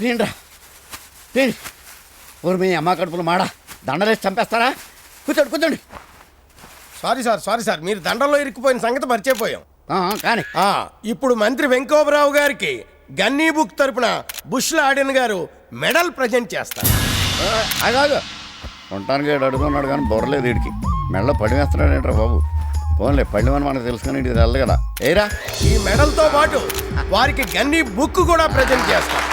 తిండ్రా తిండి. ఊరు మీ అమ్మ కడుపులు మాడ దండలేసి చంపేస్తారా? కూర్చోండి కూర్చోండి. సారీ సార్ మీరు దండంలో ఇరుక్కుపోయిన సంగతి మర్చిపోయాం. కానీ ఇప్పుడు మంత్రి వెంకోబరావు గారికి గన్నీ బుక్ తరపున బుష్ల ఆడిన్ గారు మెడల్ ప్రజెంట్ చేస్తారు. అదాగు ఉండటానికి అడుగుతున్నాడు కానీ బొర్రలేదు వీడికి. మెడలో పడి వేస్తున్నాడేంట్రా బాబు. పోన్లే పళ్ళి అని మనకు తెలుసు కానీ ఇది తెల్లదు కదా. ఏరా ఈ మెడల్తో పాటు వారికి గన్నీ బుక్ కూడా ప్రజెంట్ చేస్తారు.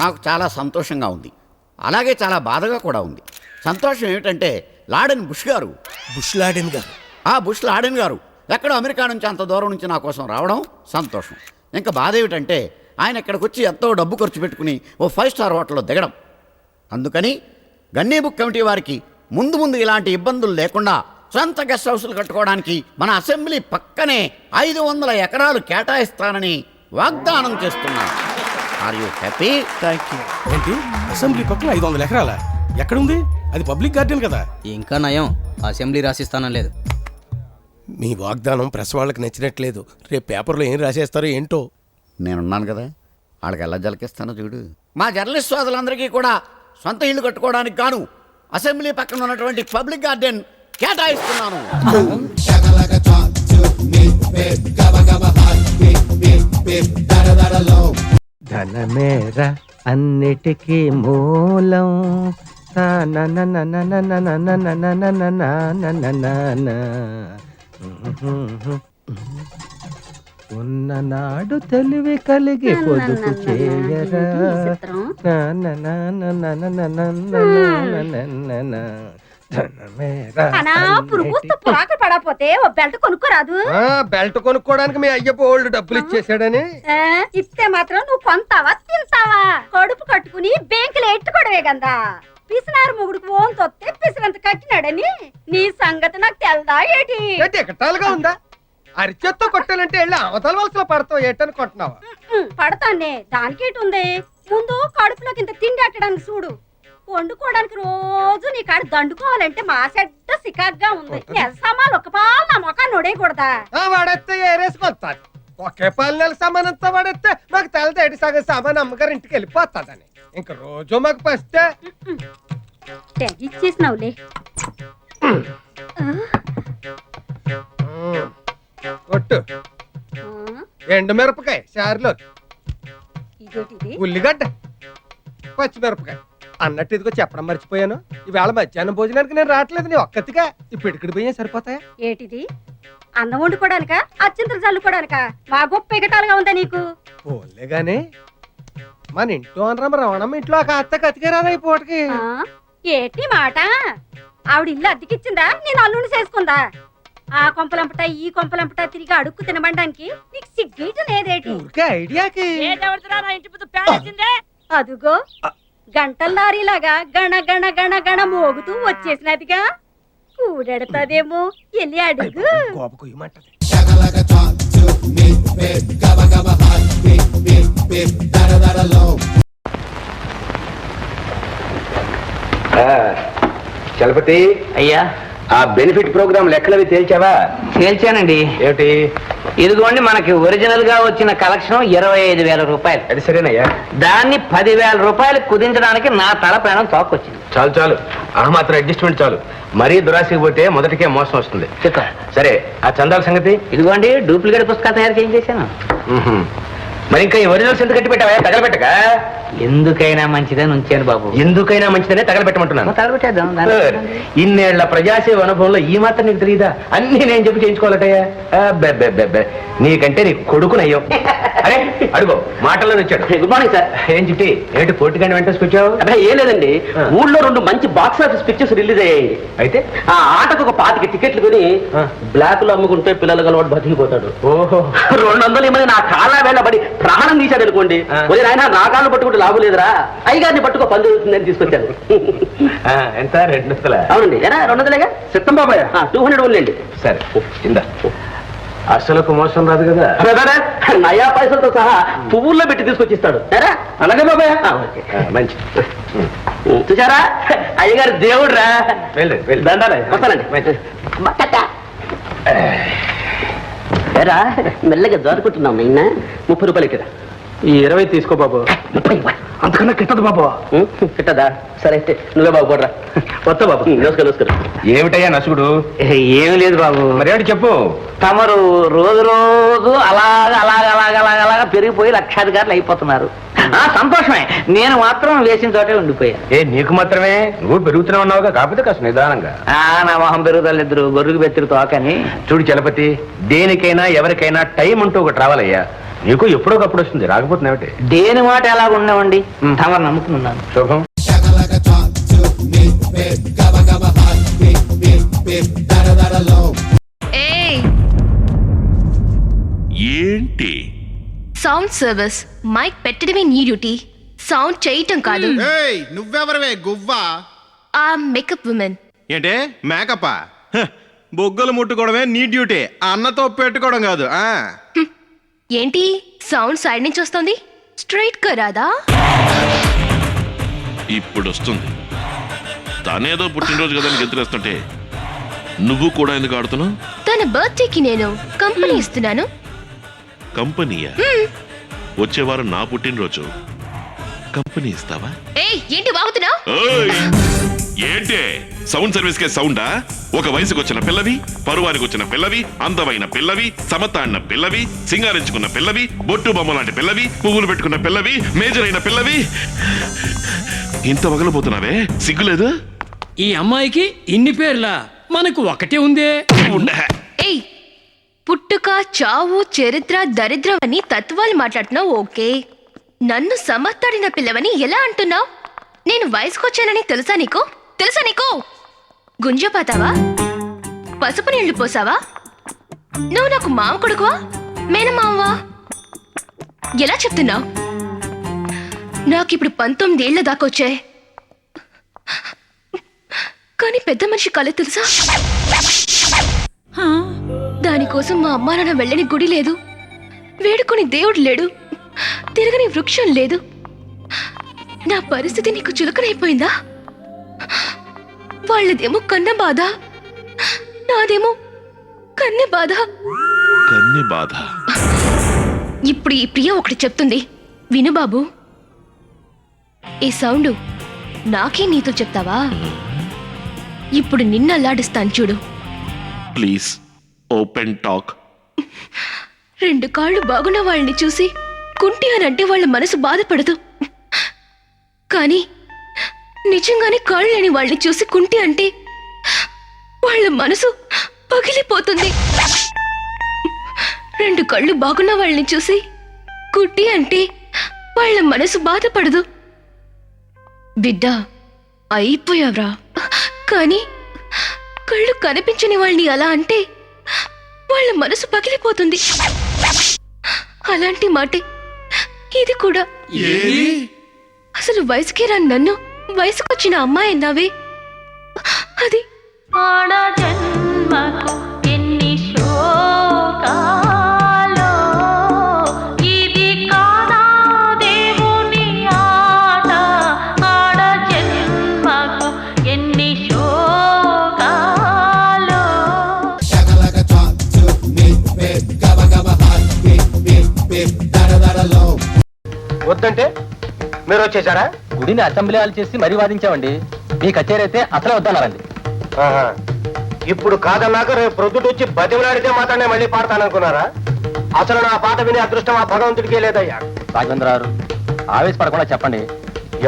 నాకు చాలా సంతోషంగా ఉంది, అలాగే చాలా బాధగా కూడా ఉంది. సంతోషం ఏమిటంటే లాడెన్ బుష్ గారు, బుష్లాడెన్ గారు, బుష్ లాడెన్ గారు ఎక్కడో అమెరికా నుంచి అంత దూరం నుంచి నా కోసం రావడం సంతోషం. ఇంకా బాధ ఏమిటంటే ఆయన ఇక్కడికి వచ్చి ఎంతో డబ్బు ఖర్చు పెట్టుకుని ఓ 5 స్టార్ హోటల్లో దిగడం. అందుకని గన్నీ బుక్ కమిటీ వారికి ముందు ముందు ఇలాంటి ఇబ్బందులు లేకుండా సొంత గెస్ట్ హౌస్లు కట్టుకోవడానికి మన అసెంబ్లీ పక్కనే 500 ఎకరాలు కేటాయిస్తానని వాగ్దానం చేస్తున్నాను. Are you happy? Thank you. ఏంటి అసెంబ్లీ పక్కన 500 ఎకరాల? ఎక్కడుంది అది? పబ్లిక్ గార్డెన్ కదా. ఇంకా నయం, అసెంబ్లీ రాసిస్తానం లేదు. మీ వాగ్దానం ప్రెస్ వాళ్ళకి నచ్చినట్లేదు. రేపు పేపర్లో ఏం రాసేస్తారో ఏంటో. నేనున్నాను కదా, వాళ్ళకి ఎలా జలకిస్తానో చూడు. మా జర్నలిస్ట్ సోదరులందరికీ కూడా సొంత ఇల్లు కట్టుకోవడానికి గాను అసెంబ్లీ పక్కన ఉన్నటువంటి పబ్లిక్ గార్డెన్ కేటాయిస్తున్నాను. ధనమేర అన్నిటికీ మూలం. ఉన్ననాడు తెలివి కలిగి పొదుపు చేయరా. పడపోతే ఓ బెల్ట్ కొనుక్కోరాదు? బెల్ట్ కొనుక్కోడానికి మీ అయ్యప్ప ఓల్డ్ డబ్బులు ఇచ్చేసాడని. ఇస్తే మాత్రం నువ్వు కొంతావా తింటావా? కడుపు కట్టుకుని బ్యాంకులో ఎట్టుకోవడమే కదా. పిసినారు మొగుడుకు ఓన్ తొత్తే పిసినంత కట్టినాడని నీ సంగతి నాకు తెల్దా ఏటి? ఎకటాలుగా ఉందా? అరిచేత్తో కొట్టాలంటే వెళ్ళి అవతల వలసలో పడతావు ఏటనుకుంటున్నావా? పడతానే, దానికేటి ఉంది. ముందు కడుపులోకి ఇంత తిండి అట్టడానికి చూడు. వండుకోవడానికి రోజు నీ కాడ దండుకోవాలంటే మా సెడ్డ సికాగ్గా ఉంది. నెల సామాన్లు ఒక పాలు నా మొఖాన్ని నొడేయకూడదా? వాడేస్తే ఏరేసుకొస్తాను. ఒకే పాలు నెల సామానంతా వాడేస్తే మాకు తెలదేటి సగం సామాన్ అమ్మగారు ఇంటికి వెళ్ళిపోతాదని. ఇంక రోజు మాకు పస్తే తెగిచ్చేసినావులే. కొట్టు. ఎండు మిరపకాయ చారులో, ఉల్లిగడ్డ, పచ్చిమిరపకాయ. అన్నట్టు ఇదిగో చెప్పడం మర్చిపోయాను. ఈవేళ మధ్యాహ్నం భోజనానికి నేను రావట్లేదు. నీ ఒక్కతిగా ఇప్పుడు ఇక్కడికి పోయా సరిపోతాయా? ఏటిది? అన్నం వండుకోవడానికా అచ్చింతలు చల్లుకోవడానికా? మా గొప్ప ఎగటాలుగా ఉందా నీకు? పోలే గాని మన ఇంట్లో అనరమ్మ రవణమ్మ ఇంట్లో ఒక అత్త కతికేరాదా ఈ పూటకి? ఏటి మాట? ఆవిడ ఇల్లు అద్దెకిచ్చిందా? నేను అల్లుని చేసుకుందా? ఆ కొంపలంపట ఈ కొంపలంపట తిరిగి అడుక్కు తినబడడానికి నీకు సిగ్గేట లేదేటి? ఊరికే ఐడియాకి అదుగో గంటల లారీలాగా గణ గణ గణ గణ మోగుతూ వచ్చేసినదిగా. కూడెడతాదేమో, వెళ్ళి అడుగు. చలపతి అయ్యా, ఆ బెనిఫిట్ ప్రోగ్రామ్ లెక్కలవి తేల్చావా? తేల్చానండి. ఏమిటి? ఇదిగోండి, మనకి ఒరిజినల్ గా వచ్చిన కలెక్షన్ 25,000 రూపాయలు. అది సరేనయ్యా. దాన్ని 10,000 రూపాయలు కుదించడానికి నా తల ప్రాణం తోకొచ్చింది. చాలు చాలు, ఆ మాత్రం అడ్జస్ట్మెంట్ చాలు. మరీ దురాశకి పోతే మొదటికే మోసం వస్తుంది. సరే, ఆ చందాల సంగతి? ఇదిగోండి, డూప్లికేట్ పుస్తకాలు తయారు చేయించేశాను. మరి ఇంకా ఈ ఒరిజినల్స్ ఎంత కట్టి పెట్టావా? తగలబెట్టక. ఎందుకైనా మంచిదని ఉంచాను బాబు. ఎందుకైనా మంచిదనే తగలబెట్టమంటున్నాను. తగలబెట్టేద్దాం. ఇన్నేళ్ల ప్రజాసేవ అనుభవంలో ఈ మాత్రం నీకు తెలియదా? అన్ని నేను చెప్పి చేయించుకోవాలటయ్యా. నీకంటే నీ కొడుకునయ్యో. అరే అడుగో, మాటల్లో వచ్చాడు. Good morning sir. ఏం చిట్టి, ఏంటి పోటీగానే వెంట వచ్చావు? అదే ఏం లేదండి, ఊళ్ళో 2 మంచి బాక్స్ ఆఫీస్ పిక్చర్స్ రిలీజ్ అయ్యాయి. అయితే ఆ ఆటకు ఒక 25 టికెట్లు కొని బ్లాక్ లో అమ్ముకుంటే పిల్లలు గలవాడు బతికిపోతాడు. ఓహో, 200 మంది నా కాళ్ళ వెళ్ళబడి ప్రాణం తీశాడు అనుకోండి. ఆయన నా కాళ్ళు పట్టుకుంటే లాభం లేదురా, అయ్యగారిని పట్టుకో పని జరుగుతుందని తీసుకొచ్చాను. ఎంత? 200? అవునండి. 200లేగా సిద్ధం బాబాయ్. 200 ఉండండి. సరే ఇందా. అసలుకు మోసం రాదు కదా? నయా పైసలతో సహా పువ్వుల్లో పెట్టి తీసుకొచ్చిస్తాడు. అలాగే బాబాయ్. మంచి చూసారా అయ్యగారు దేవుడు రా. వెళ్ళు వెళ్ళు. దండాలే వస్తానండి. ఏరా మెల్లగా జారుకుంటున్నాం నిన్న 30 రూపాయలు కదా. ఈ 20 తీసుకో బాబు. 30 అంతకన్నా కిట్టదు బాబు. కిట్టదా? సరే అయితే నువ్వే బాబు పోడ్రా. వస్తా బాబు. నమస్కారం. ఏమిటయ్యా నసుగుడు? ఏం లేదు బాబు. మరేమిటి చెప్పు. తమరు రోజు రోజు అలాగా పెరిగిపోయి లక్షాధికారులు అయిపోతున్నారు. సంతోషమే, నేను మాత్రం వేసిన చోటే ఉండిపోయా. నీకు మాత్రమే, నువ్వు పెరుగుతూనే ఉన్నావుగా, కాకపోతే కాస్త నిదానంగా. నా మొహం పెరుగుదలిద్దరు గొర్రెకు బెత్తిరు తోకని. చూడు చలపతి, దేనికైనా ఎవరికైనా టైం అంటూ ఒకటి రావాలయ్యా. నీకు ఎప్పుడోకప్పుడు వస్తుంది, రాకపోతే ఏమిటి? దేని మాట ఎలాగ ఉన్నామండి, తమరు నమ్ముకున్నాను. శుభం. ఏంటి? Sound service. మైక్ పెట్టడమే నీ డ్యూటీ, సౌండ్ చేయటం కాదు. నువ్వెవరవే గువ్వా? ఆ మేకప్ ఉమెన్. ఏంటే మేకప్పా? బొగ్గలు ముట్టుకోవడమే నీ డ్యూటీ, అన్నతో పెట్టుకోవడం కాదు. ఏంటి సౌండ్ సైడ్ నుంచి వస్తుంది, స్ట్రైట్ గా రాదా? ఇప్పుడు వస్తుంది. తనేదో పుట్టినరోజు కదా గెంతులేస్తుంటే నువ్వు కూడా ఎందుకు ఆడుతున్నావు? తన బర్త్డేకి నేను కంపెనీ ఇస్తున్నాను. కంపెనీయా? వచ్చే వారం నా పుట్టినరోజు, కంపెనీ ఇస్తావా? ఏంటి వాగుతున్నావు? ఏంటే సౌండ్ సర్వీస్ కే సౌండా? ఒక వయసుకు వచ్చిన పిల్లవి, పరువానికి వచ్చిన పిల్లవి, అందమైన పిల్లవి, సమతాడిన పిల్లవి, సింగారించుకున్న పిల్లవి, బొట్టు బొమ్మ లాంటి పిల్లవి, పువ్వులు పెట్టుకున్న పిల్లవి, మేజర్ అయిన పిల్లవి, ఇంత వగలబోతున్నావే, సిగ్గులేదు? ఈ అమ్మాయికి ఇన్ని పేర్లా? మనకు ఒకటే ఉందే. పుట్టుక, చావు, చరిత్ర, దరిద్రం అని తత్వాలు మాట్లాడుతున్నావు. ఓకే, నన్ను సమర్థాడిన పిల్లవని ఎలా అంటున్నావు? నేను వయసుకొచ్చానని తెలుసా నీకు? గుంజపాతావా? పసుపు నీళ్లు పోసావా? నువ్వు నాకు మామ కొడుకువా, మేనమావా? ఎలా చెప్తున్నావు? నాకిప్పుడు 19 ఏళ్ల దాకా వచ్చాయి, కానీ పెద్ద మనిషి కళ తెలుసా? దానికోసం మా అమ్మా నాన్న వెళ్ళని గుడి లేదు, వేడుకొని దేవుడు లేడు, తిరగని వృక్షం లేదు. నా పరిస్థితి నీకు చులకనైపోయిందా? వాళ్ళదేమో కన్న బాధ, నాదేమో కన్నె బాధ. ఇప్పుడు ఈ ప్రియ ఒకటి చెప్తుంది, విను బాబు. ఈ సౌండ్ నాకే నీతో చెప్తావా? ఇప్పుడు నిన్న అల్లాడిస్తాను చూడు. Please open talk. 2 కాళ్ళు బాగున్న వాళ్ళని చూసి కుంటి అని అంటే వాళ్ళ మనసు బాధపడదు, కానీ నిజంగానే కాళ్ళు లేని వాళ్ళని చూసి కుంటి అంటే వాళ్ళ మనసు పగిలిపోతుంది. 2 కళ్ళు బాగున్న వాళ్ళని చూసి కుట్టి అంటే వాళ్ళ మనసు బాధపడదు. బిడ్డ అయిపోయావ్రా, కానీ కళ్ళు కనిపించని వాళ్ళని అలా అంటే వాళ్ళ మనసు పగిలిపోతుంది. అలాంటి మాటే ఇది కూడా. అసలు వయసుకే రాని నన్ను వయసుకొచ్చిన అమ్మాయి అన్నావే, అది ఆడ జన్మకు ఎన్ని శోకాలో, ఇది కాదా దేవుని ఆట. ఆడ జన్మకు ఎన్ని శోకాలో. వద్దంటే మీరు వచ్చేసారా? గుడిని అసెంబ్లీ హాల్ చేసి మరీ వాదించామండి. మీ కచేరీ అయితే అసలే వద్దన్నారండి. ఇప్పుడు కాదన్నాక రేపు ప్రొద్దుట వచ్చి బతిమలాడితే మాత్రమే మళ్ళీ పాడతాననుకున్నారా? అసలు నా పాట వినే అదృష్టం ఆ భగవంతుడికే లేదయ్యా. రాఘవేంద్రరావు, ఆవేశపడకుండా చెప్పండి.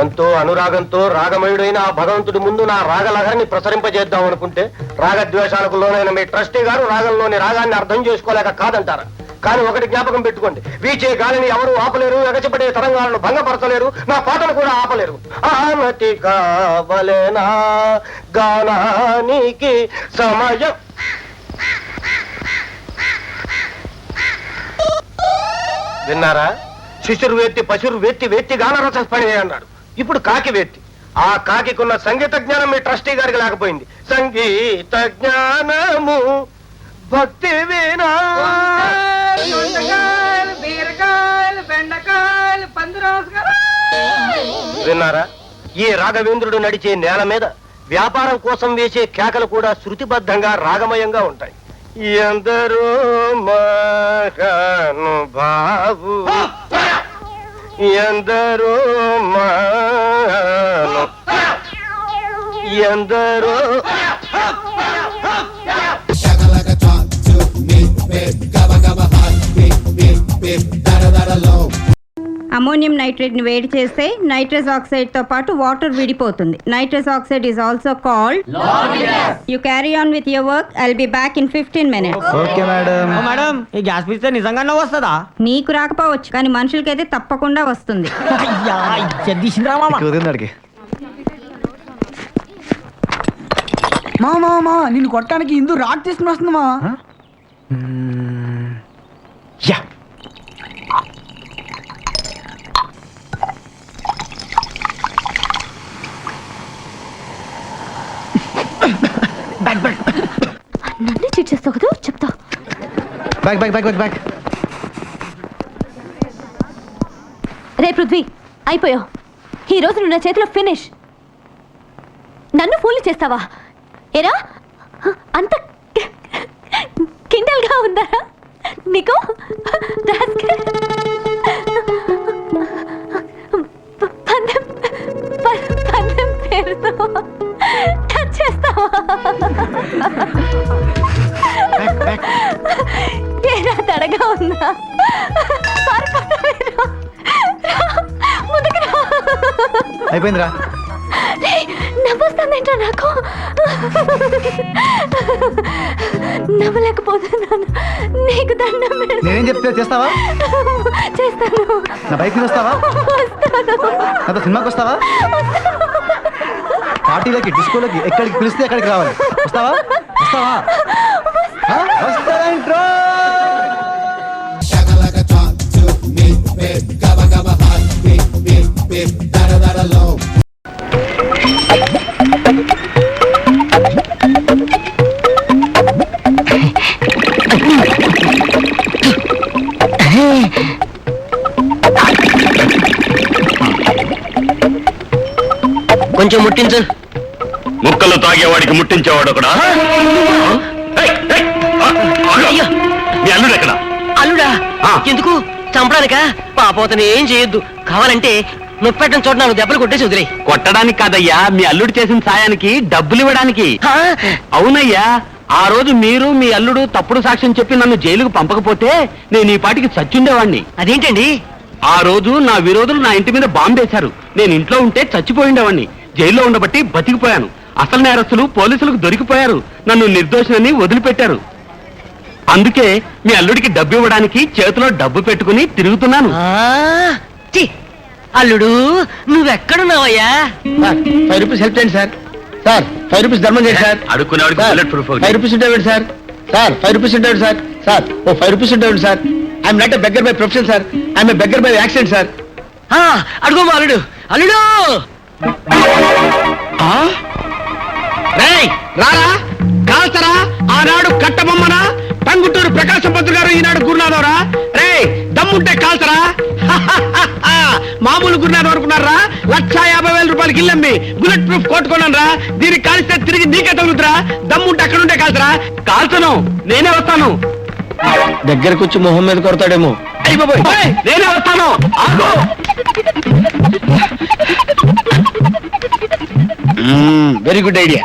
ఎంతో అనురాగంతో రాగమయుడైన ఆ భగవంతుడి ముందు నా రాగలహరిని ప్రసరింపజేద్దాం అనుకుంటే రాగద్వేషాలకు లోనైన మీ ట్రస్టీ గారు రాగంలోని రాగాన్ని అర్థం చేసుకోలేక కాదంటారా? కానీ ఒకటి జ్ఞాపకం పెట్టుకోండి, వీచే గాలిని ఎవరు ఆపలేరు, ఎగచిపడే తరంగాలను భంగపరచలేరు, నా పాటను కూడా ఆపలేరు. ఆనతి కావలెనా గానానికి సమయం. విన్నారా? శిశురు వేత్తి పశురు వేత్తి వేత్తి గానరసపడి అన్నాడు. ఇప్పుడు కాకి వేత్తి. ఆ కాకికున్న సంగీత జ్ఞానం మీ ట్రస్టీ గారికి లేకపోయింది. సంగీత జ్ఞానము భక్తి వినా. విన్నారా? ఈ రాఘవేంద్రుడు నడిచే నేల మీద వ్యాపారం కోసం వేసే కేకలు కూడా శృతిబద్ధంగా రాగమయంగా ఉంటాయి. ఎందరో మహానుభావు ఎందరో ఎందరో అమోనియం నైట్రేట్ ని వేడి చేస్తే నైట్రస్ ఆక్సైడ్ తో పాటు వాటర్ విడిపోతుంది. Nitrous oxide is also called you carry on with your work. I will be back in 15 minutes. Okay madam. Madam ఈ గ్యాస్ పిస్తే నిజంగానే వస్తుందా? నీకు రాకపోవచ్చు కానీ మనుషులకైతే తప్పకుండా వస్తుంది. అయ్యా జడ్డిసింద్రా మామ. మామా నిన్ను కొట్టడానికి ఇందు రాడ్ తీసుకుని వస్తుంది మా. యా నన్ను చీట్ చేస్తావు కదా, చెప్తా. రే పృథ్వీ, అయిపోయావు. ఈ రోజు నువ్వు నా చేతిలో ఫినిష్. నన్ను ఫూల్ చేస్తావా? ఏరా అంత కిండల్ గా ఉందా నీకు? పందెం పేరుతో టచ్ చేస్తావా? ఏరా తడగా ఉందా? అయిపోయిందిరా. నవ్వొస్తుందేంట్రా నాకు? నవ్వలేకపోతున్నాను. నీకు దండం పెడతాను. నేనేం చెప్తే చేస్తావా? చేస్తాను. నా బైక్ మీద వస్తావా? నాతో సినిమాకి వస్తావా? పార్టీలకి డిస్కోలకి ఎక్కడికి పిలిస్తే ఎక్కడికి రావాలి. వస్తావా? వస్తావా? వస్తావేంట్రో? కొంచెం ముట్టించు. ముక్కలు తాగేవాడికి ముట్టించేవాడు ఒకడా? మీ అల్లుడు ఎక్కడ? అల్లుడా? ఎందుకు చంపడానికా? పాపోతని ఏం చేయొద్దు. కావాలంటే నొప్పెట్టని చోట నాకు దెబ్బలు కొట్టేసి వదిలే. కొట్టడానికి కాదయ్యా, మీ అల్లుడు చేసిన సాయానికి డబ్బులు ఇవ్వడానికి. అవునయ్యా, ఆ రోజు మీరు మీ అల్లుడు తప్పుడు సాక్ష్యం చెప్పి నన్ను జైలుకు పంపకపోతే నేను ఈ పాటికి చచ్చుండేవాణ్ణి. అదేంటండి? ఆ రోజు నా విరోధులు నా ఇంటి మీద బాంబేశారు. నేను ఇంట్లో ఉంటే చచ్చిపోయిండేవాణ్ణి. జైల్లో ఉండబట్టి బతికిపోయాను. అసలు నేరస్తులు పోలీసులకు దొరికిపోయారు. నన్ను నిర్దోషిని వదిలిపెట్టారు. అందుకే మీ అల్లుడికి డబ్బు ఇవ్వడానికి చేతిలో డబ్బు పెట్టుకుని తిరుగుతున్నాను. అల్లుడు నువ్వెక్కడున్నావయ్యా? 5 రూపీస్ హెల్ప్ చేయండి సార్. సార్ 5 రూపీస్ ధర్మం చేయండి సార్. అడుక్కునేవాడికి బుల్లెట్ ప్రూఫ్. 5 రూపీస్ ఉంటాడు సార్. సార్ 5 రూపీస్ ఉంటాడు సార్. సార్ ఓ 5 రూపీస్ ఉంటాడు sir. I'm not a beggar by profession sir. I'm a beggar by accident sir. అడుగు మా అల్లుడు. అల్లుడు రారా కాల్సరా. ఆనాడు కట్టబొమ్మనా టంగుటూరు ప్రకాశం పంతులు గారు, ఈనాడు గురునాథవరా. రే దమ్ముంటే కాల్సరా. మామూలు గురునాథం అనుకున్నారా? 1,50,000 రూపాయలకి ఇల్లమ్మి బుల్లెట్ ప్రూఫ్ కొట్టుకున్నాను రా. దీనికి కాల్స్తే తిరిగి నీకే తగులుతురా. దమ్ముంటే అక్కడుంటే కాల్సరా. కాల్చను, నేనే వస్తాను. దగ్గరకు వచ్చి మొహం మీద కొడతాడేమో. అయిపోయి నేనే వస్తాను. Very good idea.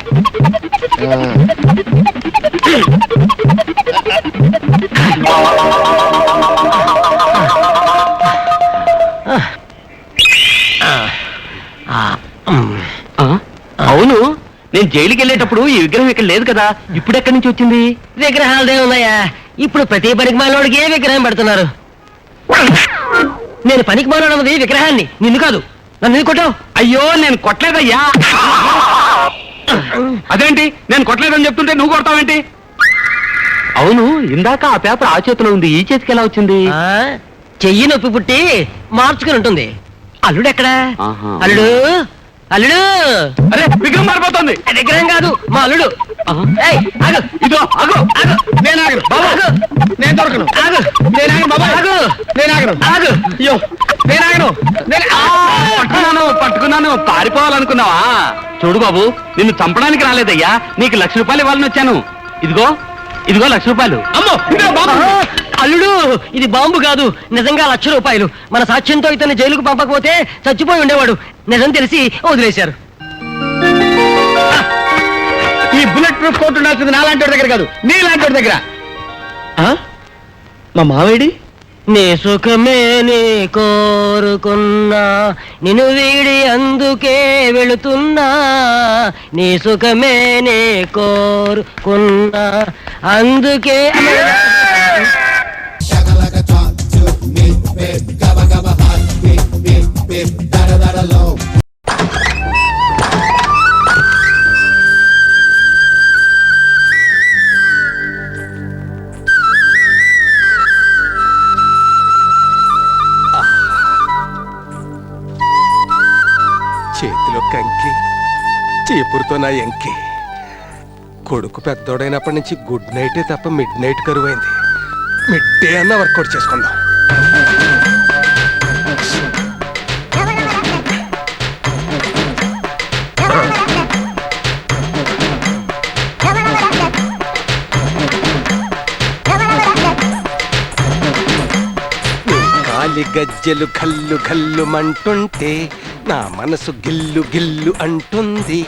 అవును, నేను జైలుకి వెళ్ళేటప్పుడు ఈ విగ్రహం ఇక్కడ లేదు కదా, ఇప్పుడు ఎక్కడి నుంచి వచ్చింది? విగ్రహాలదే ఉన్నాయా? ఇప్పుడు ప్రతి పనికి మాలోడికి ఏ విగ్రహం పెడుతున్నారు? నేను పనికి మాలోడన్నది విగ్రహాన్ని, నిన్ను కాదు. నన్ను ఎందుకు కొట్టావు? అయ్యో నేను కొట్టలేదయ్యా. అదేంటి నేను కొట్టలేదని చెప్తుంటే నువ్వు కొడతావేంటి? అవును, ఇందాక ఆ పేపర్ ఆ చేతిలో ఉంది, ఈ చేతికి ఎలా వచ్చింది? చెయ్యి నొప్పి పుట్టి మార్చుకుని ఉంటుంది. అల్లుడు ఎక్కడా? ఆహా. అల్లుడు అల్లుడు. అరే విగ్రహం మారిపోతుంది. విగ్రహం కాదు, మా అల్లుడు. ఏయ్, ఆగు. ఇదో ఆగు. ఆగు. నేను ఆగను బాబు. ఆగు. నేను దొరకను. ఆగు. నేను ఆగను బాబు. ఆగు. నేను ఆగను. ఆగు. అయ్యో నేను ఆగను. పట్టుకున్నాను, పట్టుకుని వస్తున్నాను పారిపోవాలనుకున్నావా? చూడు బాబు, నిన్ను చంపడానికి రాలేదయ్యా, నీకు 1,00,000 రూపాయలు ఇవ్వాలని వచ్చాను. ఇదిగో ఇదిగో 1,00,000 రూపాయలు. అమ్మో ఇందులో బాంబు! అల్లుడు, ఇది బాంబు కాదు, నిజంగా 1,00,000 రూపాయలు. మన సాక్ష్యంతో ఇతన్ని జైలుకు పంపకపోతే చచ్చిపోయి ఉండేవాడు. నిజం తెలిసి వదిలేశారు. ఈ బుల్లెట్ ప్రూఫ్ కోట్ ఉండాల్సింది నాలాంటి దగ్గర కాదు, నీలాంటి దగ్గర. మా మావేడి నీ సుఖమే నీ కోరుకున్నా, నిన్ను వీడి అందుకే వెళుతున్నా. నీ సుఖమే నీ కోరుకున్నా, అందుకే చేతిలో కంకి, చీపురుతో నా ఎంకి. కొడుకు పెద్దోడైనప్పటి నుంచి గుడ్ నైటే తప్ప మిడ్ నైట్ కరువైంది. మిడ్ డే అన్న వర్కౌట్ చేసుకుందాం. కాలి గజ్జెలు కల్లు కల్లు మంటుంటే నా మనసు గిల్లు గిల్లు అంటుంది.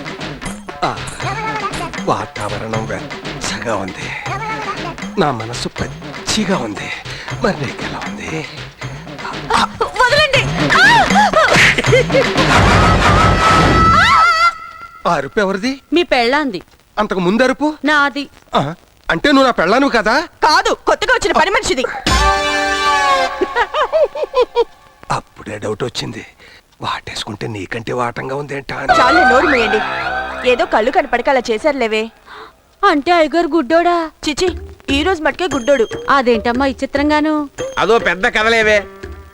వాతావరణం వెచ్చగా ఉంది, నా మనసు పచ్చిగా ఉంది. మరి నీకెలా ఉంది? అరుపు ఎవరిది? మీ పెళ్ళాంది. అంతకు ముందు అరుపు నాది. అంటే నువ్వు నా పెళ్ళాను కదా? కాదు, కొత్తగా వచ్చిన పని మనిషిది. అప్పుడే డౌట్ వచ్చింది. వాటేసుకుంటే నీకంటే వాటంగా ఉందేంటా? చాలు నోరు మూయండి. ఏదో కళ్ళు కనపడక అలా చేశారులేవే. అంటే అయ్యగారు గుడ్డోడా? చిచి, ఈ రోజు మటుకే గుడ్డోడు. అదేంటమ్మా విచిత్రంగాను? అదో పెద్ద కథలేవే.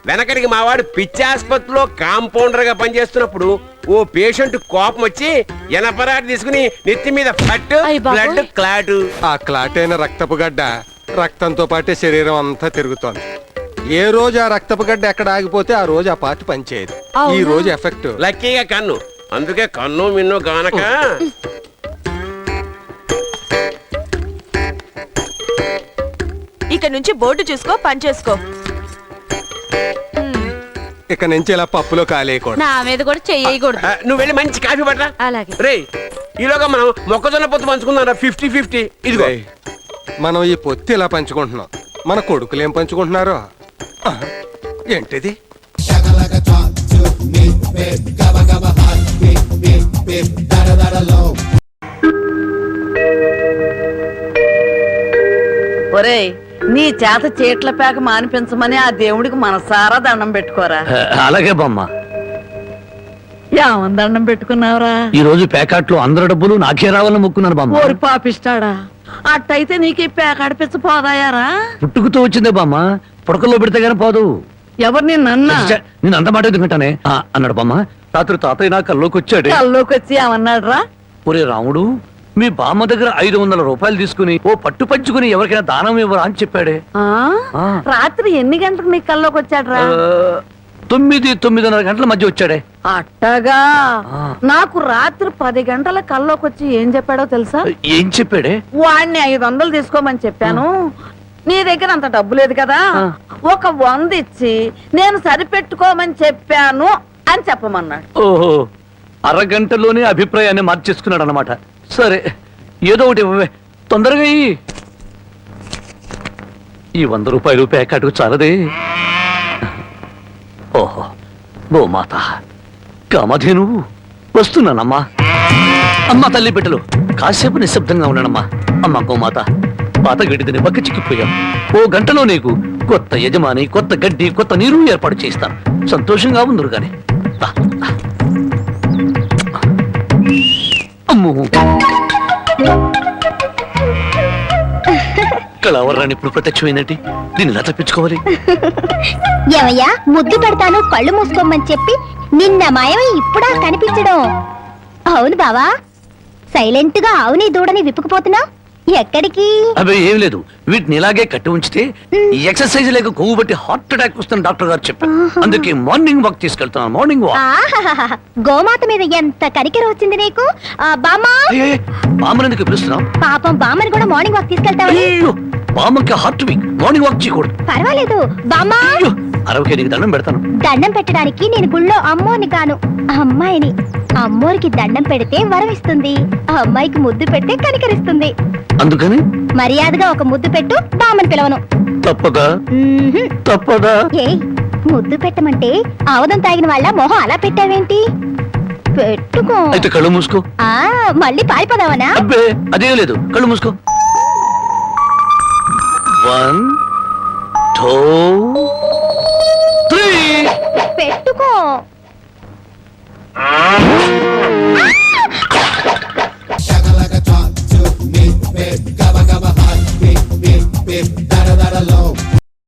వెనకడికి మావాడు పిచ్చి ఆసుపత్రిలో కాంపౌండర్ గా పనిచేస్తున్నప్పుడు ఓ పేషెంట్ కోపం వచ్చి ఎనపరాటి తీసుకుని నెత్తి మీద పట్టు బ్లడ్ క్లాట్. ఆ క్లాట్ అయిన రక్తపు గడ్డ రక్తంతో పాటే శరీరం అంతా తిరుగుతోంది. ఏ రోజు ఆ రక్తపు గడ్డ ఎక్కడ ఆగిపోతే ఆ రోజు ఆ పార్ట్ పనిచేయదు. ఈ రోజు ఎఫెక్ట్ లక్కీగా కన్ను, అందుకే కన్ను మిన్ను గానక. ఇక నుంచి బోర్డు చూసుకో, పని చేసుకో. ఇక నుంచి ఇలా పప్పులో కాలేయకూడదు. నా మీద కూడా చెయ్యకూడదు. నువ్వు వెళ్ళి మంచి కాఫీ పట్టరా. అలాగే. రే, ఈలోగా మనం మొక్కజొన్న పొత్తు పంచుకుందాం. 50-50. ఇదిగో ఏయ్, మనం ఈ పొత్తి ఇలా పంచుకుంటున్నాం, మన కొడుకులు ఏం పంచుకుంటున్నారో. ఏంటిది? ఒరేయ్, నీ చేత చీట్ల పేక మానిపించమని ఆ దేవుడికి మనసారా దండం పెట్టుకోరా. అలాగే బామ్మ. ఏమని దండం పెట్టుకున్నావురా? ఈ రోజు ప్యాకెట్లో అందరి డబ్బులు నాకే రావాలని మొక్కున్నాను బామ్మ. ఓరి పాపిస్తాడా, అట్టయితే నీకు ఈ పేక అడిపించ పోదాయారా? పుట్టుకుతూ వచ్చిందే బామ్మ, పుడకల్లో పెడితే గానీ పోదు. ఎవరు నిన్న నేను అంత మాట ఎందుకంటానే అన్నాడు బామ్మ. రాత్రి తాతయ్య నా కల్లోకి వచ్చాడు. కల్లోకి వచ్చి ఏమన్నాడు రా? ఒరే రాముడు, మీ బామ్మ దగ్గర 500 రూపాయలు తీసుకుని ఓ పట్టు పంచుకుని ఎవరికైనా దానం ఇవ్వరా అని చెప్పాడే. రాత్రి ఎన్ని గంటలకు నీ కల్లోకి వచ్చాడు రా? 9-9:30 గంటల మధ్య వచ్చాడే. అట్టగా నాకు రాత్రి 10 గంటల కల్లోకి వచ్చి ఏం చెప్పాడో తెలుసా? ఏం చెప్పాడే? వాడిని 500 తీసుకోమని చెప్పాను, నీ దగ్గర అంత డబ్బు లేదు కదా, ఒక 100 ఇచ్చి నేను సరిపెట్టుకోమని చెప్పాను అని చెప్పమన్నాడు. ఓహో, అరగంటలోనే అభిప్రాయాన్ని మార్చేసుకున్నాడు అనమాట. సరే, ఏదో ఒకటి ఇవ్వవే, తొందరగా ఈ 100 రూపాయలు ప్యాకెట్కు చాలదే. ఓహో, గోమాత కామధేను వస్తున్నానమ్మా. అమ్మ తల్లి బిడ్డలు కాసేపు నిశ్శబ్దంగా ఉన్నానమ్మా. అమ్మ గోమాత, పాత గడ్డిని పక్క చిక్కిపోయాం. ఓ గంటలో నీకు కొత్త యజమాని, కొత్త గడ్డి, కొత్త నీరు ఏర్పాటు చేస్తాను. సంతోషంగా ఉందరు గాని. అమ్మో, కళావరాన్ని ఇప్పుడు ప్రత్యక్షమైందంటే దీన్ని ఎలా తప్పించుకోవాలి? ఏమయ్యా, ముద్దు పెడతాను కళ్ళు మూసుకోమని చెప్పి నిన్న మాయమై ఇప్పుడా కనిపించడం? అవును బావా, సైలెంట్ గా ఆవుని దూడని విప్పుకుపోతున్నా ఎక్కడికి? అవి ఏం లేదు, వీటిని ఇలాగే కట్టి ఉంచితే ఈ ఎక్సర్సైజ్ లేక కొవ్వు బట్టి హార్ట్ అటాక్ వస్తుంది డాక్టర్ గారు చెప్పారు. అందుకే మార్నింగ్ వాక్ తీసుకెళ్తున్నాను. Morning walk. ఆహాహాహా. గోమాత మీద ఎంత కనికెర వచ్చింది నీకు? బామ్మా, బామ్మనందుకు పిలుస్తున్నాం. పాపం బామ్మని కూడా మార్నింగ్ వాక్ తీసుకెళ్తావా? అయ్యో, బామ్మకి హార్ట్ వీక్, మార్నింగ్ వాక్ చేయకూడదు. పర్వాలేదు బామ్మా. అరవకే నీకు దండం పెడతాను. దండం పెట్టడానికి నేను గుళ్ళో అమ్మోని కాను, అమ్మాయిని. అమ్మోరికి దండం పెడితే వరం ఇస్తుంది, ఆ అమ్మాయికి ముద్దు పెడితే కనికరిస్తుంది. అందుకని మర్యాదగా ఒక ముద్దు పెట్టు, బామ్మని పిలవను. తప్పదా? తప్పదా? ఏయ్, ముద్దు పెట్టమంటే ఆవదం తాగిన వాళ్ళ మొహం అలా పెట్టావేంటి? పెట్టుకో. అయితే కళ్ళు మూసుకో. మళ్ళీ పారిపోదావనా? అబ్బే అదే లేదు, కళ్ళు మూసుకో. 1 2 3. పెట్టుకో.